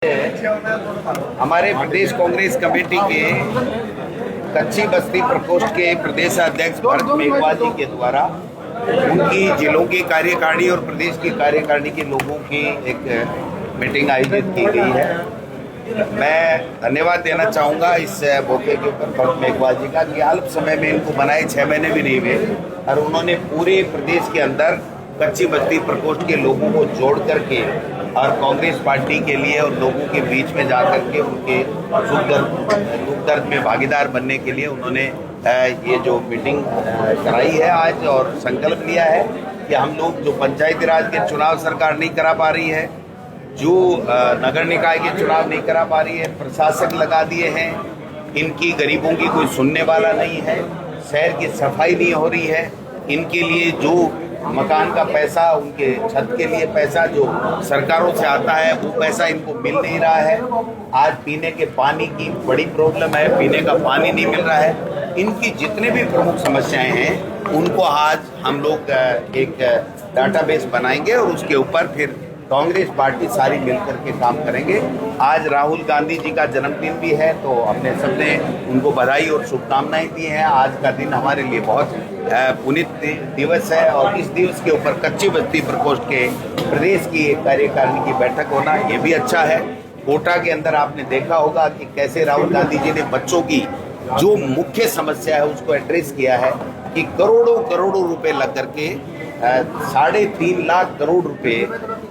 हमारे प्रदेश कांग्रेस कमेटी के कच्ची बस्ती प्रकोष्ठ के प्रदेश अध्यक्ष भरत मेघवाल जी के द्वारा उनकी जिलों की कार्यकारिणी और प्रदेश की कार्यकारिणी के लोगों की एक मीटिंग आयोजित की गई है। मैं धन्यवाद देना चाहूँगा इस मौके के ऊपर भरत मेघवाल जी का कि अल्प समय में इनको बनाए 6 महीने भी नहीं हुए और उन्होंने पूरे प्रदेश के अंदर कच्ची बस्ती प्रकोष्ठ के लोगों को जोड़ करके और कांग्रेस पार्टी के लिए और लोगों के बीच में जाकर के उनके दुख दर्द में भागीदार बनने के लिए उन्होंने ये जो मीटिंग कराई है आज और संकल्प लिया है कि हम लोग जो पंचायती राज के चुनाव सरकार नहीं करा पा रही है, जो नगर निकाय के चुनाव नहीं करा पा रही है, प्रशासक लगा दिए हैं, इनकी गरीबों की कोई सुनने वाला नहीं है, शहर की सफाई नहीं हो रही है, इनके लिए जो मकान का पैसा, उनके छत के लिए पैसा जो सरकारों से आता है वो पैसा इनको मिल नहीं रहा है। आज पीने के पानी की बड़ी प्रॉब्लम है, पीने का पानी नहीं मिल रहा है। इनकी जितने भी प्रमुख समस्याएं हैं उनको आज हम लोग एक डाटाबेस बनाएंगे और उसके ऊपर फिर कांग्रेस पार्टी सारी मिलकर के काम करेंगे। आज राहुल गांधी जी का जन्मदिन भी है तो हमने सबने उनको बधाई और शुभकामनाएं दी हैं। आज का दिन हमारे लिए बहुत पुनीत दिवस है और इस दिवस के ऊपर कच्ची बस्ती प्रकोष्ठ के प्रदेश की एक कार्यकारिणी की बैठक होना ये भी अच्छा है। कोटा के अंदर आपने देखा होगा कि कैसे राहुल गांधी जी ने बच्चों की जो मुख्य समस्या है उसको एड्रेस किया है कि करोड़ों रुपए लग करके 3.5 लाख करोड़ रुपए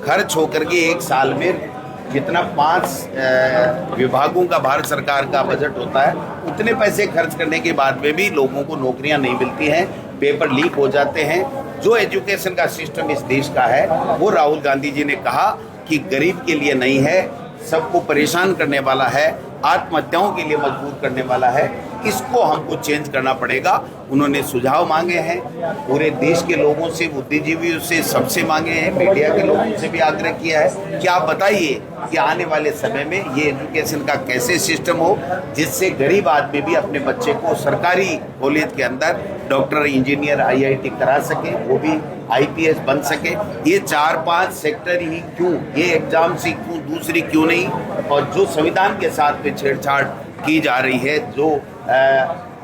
खर्च होकर के एक साल में जितना 5 विभागों का भारत सरकार का बजट होता है उतने पैसे खर्च करने के बाद में भी लोगों को नौकरियां नहीं मिलती हैं, पेपर लीक हो जाते हैं। जो एजुकेशन का सिस्टम इस देश का है वो राहुल गांधी जी ने कहा कि गरीब के लिए नहीं है, सबको परेशान करने वाला है, आत्महत्याओं के लिए मजबूर करने वाला है। इसको हमको चेंज करना पड़ेगा। उन्होंने सुझाव मांगे हैं पूरे देश के लोगों से, बुद्धिजीवियों से, सबसे मांगे हैं, मीडिया के लोगों से भी आग्रह किया है कि आप बताइए कि आने वाले समय में ये एजुकेशन का कैसे सिस्टम हो जिससे गरीब आदमी भी अपने बच्चे को सरकारी कॉलेज के अंदर डॉक्टर, इंजीनियर, IIT करा सके, वो भी IPS बन सके। ये 4-5 सेक्टर ही क्यों, ये एग्जाम से क्यों, दूसरी क्यों नहीं? और जो संविधान के साथ में छेड़छाड़ की जा रही है, जो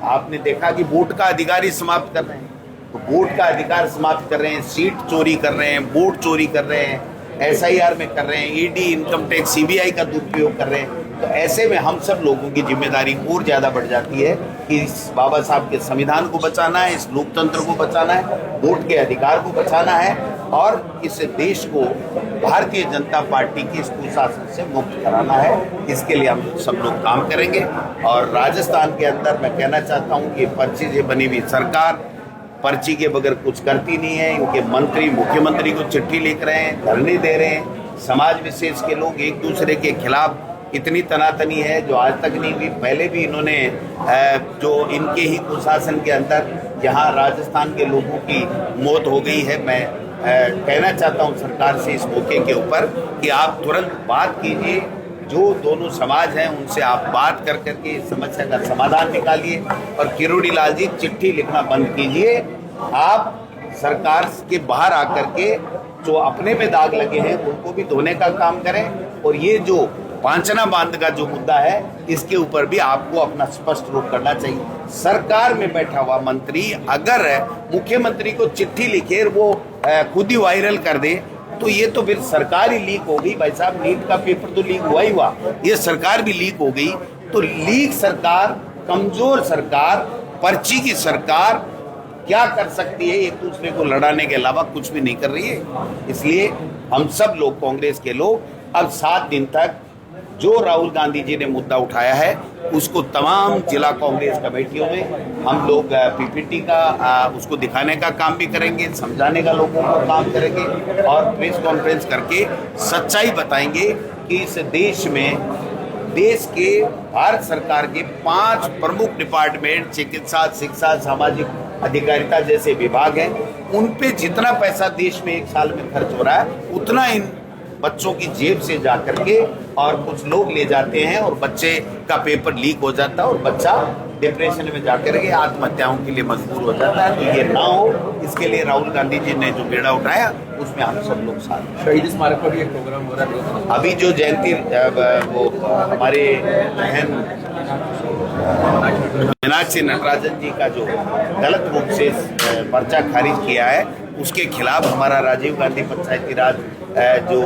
आपने देखा कि वोट का अधिकार ही समाप्त कर रहे हैं, तो वोट का अधिकार समाप्त कर रहे हैं, सीट चोरी कर रहे हैं, वोट चोरी कर रहे हैं, SIR में कर रहे हैं, ED, इनकम टैक्स, CBI का दुरुपयोग कर रहे हैं। तो ऐसे में हम सब लोगों की जिम्मेदारी और ज़्यादा बढ़ जाती है कि इस बाबा साहब के संविधान को बचाना है, इस लोकतंत्र को बचाना है, वोट के अधिकार को बचाना है और इस देश को भारतीय जनता पार्टी की इस कुशासन से मुक्त कराना है। इसके लिए हम सब लोग काम करेंगे। और राजस्थान के अंदर मैं कहना चाहता हूँ कि पर्ची से बनी हुई सरकार पर्ची के बगैर कुछ करती नहीं है। इनके मंत्री मुख्यमंत्री को चिट्ठी लिख रहे हैं, धरने दे रहे हैं। समाज विशेष के लोग एक दूसरे के खिलाफ इतनी तनातनी है जो आज तक नहीं हुई। पहले भी इन्होंने जो इनके ही कुशासन के अंदर यहाँ राजस्थान के लोगों की मौत हो गई है। मैं कहना चाहता हूँ सरकार से इस मौके के ऊपर कि आप तुरंत बात कीजिए, जो दोनों समाज हैं उनसे आप बात कर करके इस समस्या का समाधान निकालिए और किरोड़ी लाल जी चिट्ठी लिखना बंद कीजिए। आप सरकार के बाहर आकर के जो अपने पे दाग लगे हैं उनको भी धोने का काम करें और ये जो पांचना बांध का जो मुद्दा है इसके ऊपर भी आपको अपना स्पष्ट रुख करना चाहिए। सरकार में बैठा हुआ मंत्री अगर मुख्यमंत्री को चिट्ठी लिखे और वो खुद ही वायरल कर दे तो ये तो फिर सरकार ही लीक हो गई। भाई साहब, नीट का पेपर तो लीक हुआ, ये सरकार भी लीक हो गई। तो लीक सरकार, कमजोर सरकार, पर्ची की सरकार क्या कर सकती है? एक दूसरे को लड़ाने के अलावा कुछ भी नहीं कर रही है। इसलिए हम सब लोग, कांग्रेस के लोग, अब 7 दिन तक जो राहुल गांधी जी ने मुद्दा उठाया है उसको तमाम जिला कांग्रेस कमेटियों में हम लोग PPT का उसको दिखाने का काम भी करेंगे, समझाने का लोगों को काम करेंगे और प्रेस कॉन्फ्रेंस करके सच्चाई बताएंगे कि इस देश में, देश के भारत सरकार के 5 प्रमुख डिपार्टमेंट, चिकित्सा, शिक्षा, सामाजिक अधिकारिता जैसे विभाग हैं, उन पे जितना पैसा देश में एक साल में खर्च हो रहा है उतना इन बच्चों की जेब से जा करके और कुछ लोग ले जाते हैं और बच्चे का पेपर लीक हो जाता है और बच्चा डिप्रेशन में जाकर के आत्महत्याओं के लिए मजबूर हो जाता है। तो ये ना हो, इसके लिए राहुल गांधी जी ने जो बेड़ा उठाया उसमें हम सब लोग साथ हैं। शहीद स्मारक पर भी एक प्रोग्राम हो रहा है। अभी जो जयंती वो हमारे बहन मीनाक्षी नटराजन जी का जो गलत रूप से पर्चा खारिज किया है, उसके खिलाफ हमारा राजीव गांधी पंचायती राज जो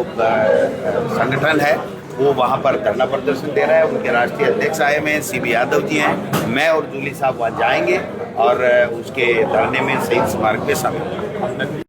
संगठन है वो वहाँ पर धरना प्रदर्शन दे रहा है। उनके राष्ट्रीय अध्यक्ष आए हुए हैं, सीबी यादव जी हैं, मैं और जूली साहब वहाँ जाएंगे और उसके धरने में शहीद स्मारक पे शामिल होंगे।